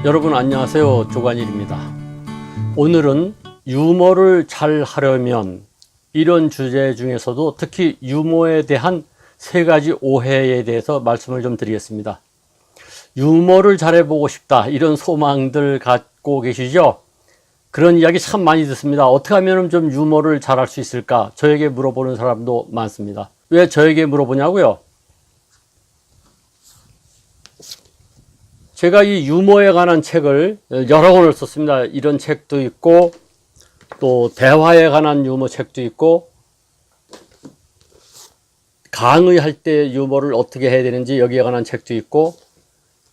여러분 안녕하세요. 조관일입니다. 오늘은 유머를 잘 하려면 이런 주제 중에서도 특히 유머에 대한 3가지 오해에 대해서 말씀을 좀 드리겠습니다. 유머를 잘해보고 싶다 이런 소망들 갖고 계시죠? 그런 이야기 참 많이 듣습니다. 어떻게 하면 좀 유머를 잘할 수 있을까? 저에게 물어보는 사람도 많습니다. 왜 저에게 물어보냐고요? 제가 이 유머에 관한 책을 여러 권을 썼습니다. 이런 책도 있고 또 대화에 관한 유머 책도 있고 강의할 때 유머를 어떻게 해야 되는지 여기에 관한 책도 있고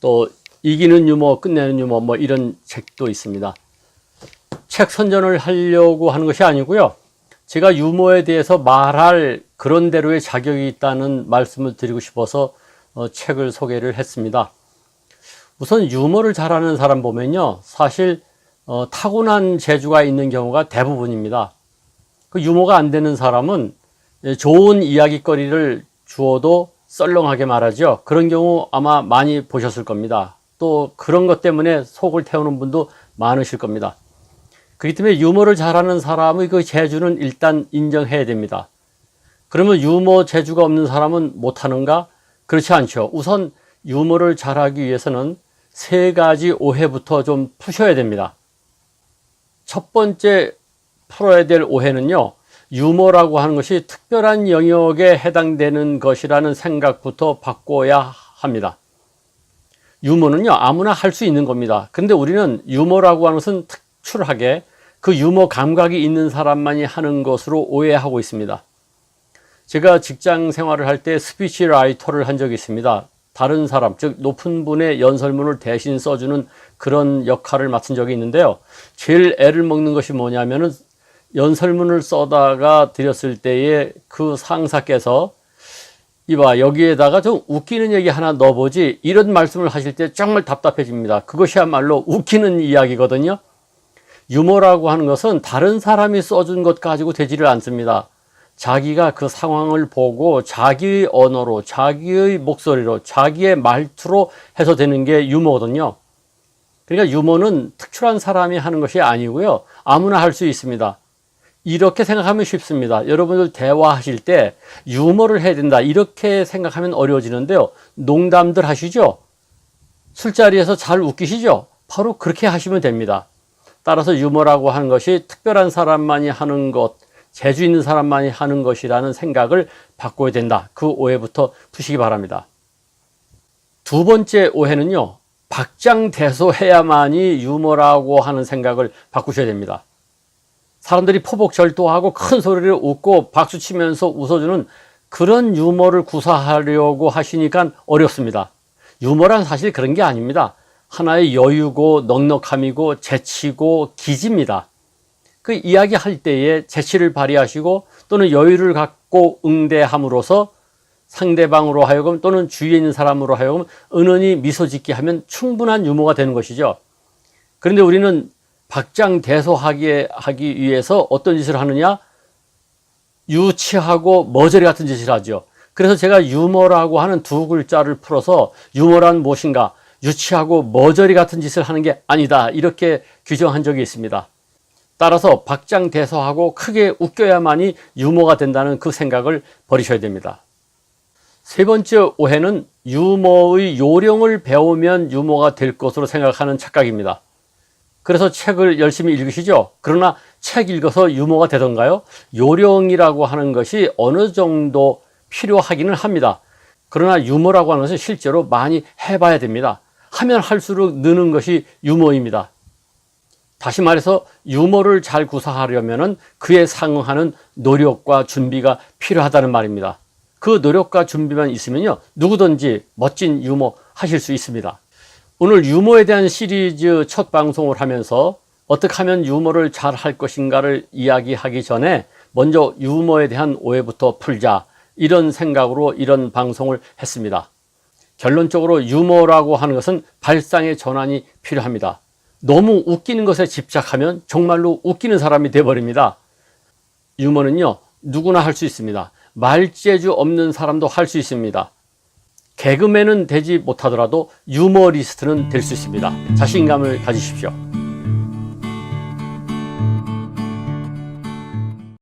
또 이기는 유머, 끝내는 유머 뭐 이런 책도 있습니다. 책 선전을 하려고 하는 것이 아니고요. 제가 유머에 대해서 말할 그런 대로의 자격이 있다는 말씀을 드리고 싶어서 책을 소개를 했습니다. 우선 유머를 잘하는 사람 보면요. 사실 타고난 재주가 있는 경우가 대부분입니다. 그 유머가 안 되는 사람은 좋은 이야기거리를 주어도 썰렁하게 말하죠. 그런 경우 아마 많이 보셨을 겁니다. 또 그런 것 때문에 속을 태우는 분도 많으실 겁니다. 그렇기 때문에 유머를 잘하는 사람의 그 재주는 일단 인정해야 됩니다. 그러면 유머 재주가 없는 사람은 못하는가? 그렇지 않죠. 우선 유머를 잘하기 위해서는 3가지 오해부터 좀 푸셔야 됩니다. 첫 번째 풀어야 될 오해는요. 유머라고 하는 것이 특별한 영역에 해당되는 것이라는 생각부터 바꿔야 합니다. 유머는요. 아무나 할 수 있는 겁니다. 근데 우리는 유머라고 하는 것은 특출하게 그 유머 감각이 있는 사람만이 하는 것으로 오해하고 있습니다. 제가 직장 생활을 할 때 스피치 라이터를 한 적이 있습니다. 다른 사람, 즉 높은 분의 연설문을 대신 써주는 그런 역할을 맡은 적이 있는데요. 제일 애를 먹는 것이 뭐냐면은 연설문을 써다가 드렸을 때에 그 상사께서 이봐 여기에다가 좀 웃기는 얘기 하나 넣어보지 이런 말씀을 하실 때 정말 답답해집니다. 그것이야말로 웃기는 이야기거든요. 유머라고 하는 것은 다른 사람이 써준 것 가지고 되지를 않습니다. 자기가 그 상황을 보고 자기의 언어로, 자기의 목소리로, 자기의 말투로 해서 되는 게 유머거든요. 그러니까 유머는 특출한 사람이 하는 것이 아니고요. 아무나 할 수 있습니다. 이렇게 생각하면 쉽습니다. 여러분들 대화하실 때 유머를 해야 된다. 이렇게 생각하면 어려워지는데요. 농담들 하시죠? 술자리에서 잘 웃기시죠? 바로 그렇게 하시면 됩니다. 따라서 유머라고 하는 것이 특별한 사람만이 하는 것, 재주 있는 사람만이 하는 것이라는 생각을 바꿔야 된다. 그 오해부터 푸시기 바랍니다. 두 번째 오해는요. 박장대소해야만이 유머라고 하는 생각을 바꾸셔야 됩니다. 사람들이 포복절도하고 큰 소리를 웃고 박수치면서 웃어주는 그런 유머를 구사하려고 하시니까 어렵습니다. 유머란 사실 그런 게 아닙니다. 하나의 여유고 넉넉함이고 재치고 기지입니다. 그 이야기할 때에 재치를 발휘하시고 또는 여유를 갖고 응대함으로써 상대방으로 하여금 또는 주위에 있는 사람으로 하여금 은은히 미소 짓게 하면 충분한 유머가 되는 것이죠. 그런데 우리는 박장대소하기 위해서 어떤 짓을 하느냐? 유치하고 머저리 같은 짓을 하죠. 그래서 제가 유머라고 하는 2글자를 풀어서 유머란 무엇인가? 유치하고 머저리 같은 짓을 하는 게 아니다. 이렇게 규정한 적이 있습니다. 따라서 박장대소하고 크게 웃겨야만이 유머가 된다는 그 생각을 버리셔야 됩니다. 3번째 오해는 유머의 요령을 배우면 유머가 될 것으로 생각하는 착각입니다. 그래서 책을 열심히 읽으시죠? 그러나 책 읽어서 유머가 되던가요? 요령이라고 하는 것이 어느 정도 필요하기는 합니다. 그러나 유머라고 하는 것은 실제로 많이 해봐야 됩니다. 하면 할수록 느는 것이 유머입니다. 다시 말해서 유머를 잘 구사하려면 그에 상응하는 노력과 준비가 필요하다는 말입니다. 그 노력과 준비만 있으면요. 누구든지 멋진 유머 하실 수 있습니다. 오늘 유머에 대한 시리즈 첫 방송을 하면서 어떻게 하면 유머를 잘 할 것인가를 이야기하기 전에 먼저 유머에 대한 오해부터 풀자 이런 생각으로 이런 방송을 했습니다. 결론적으로 유머라고 하는 것은 발상의 전환이 필요합니다. 너무 웃기는 것에 집착하면 정말로 웃기는 사람이 되어버립니다. 유머는요, 누구나 할 수 있습니다. 말재주 없는 사람도 할 수 있습니다. 개그맨은 되지 못하더라도 유머리스트는 될 수 있습니다. 자신감을 가지십시오.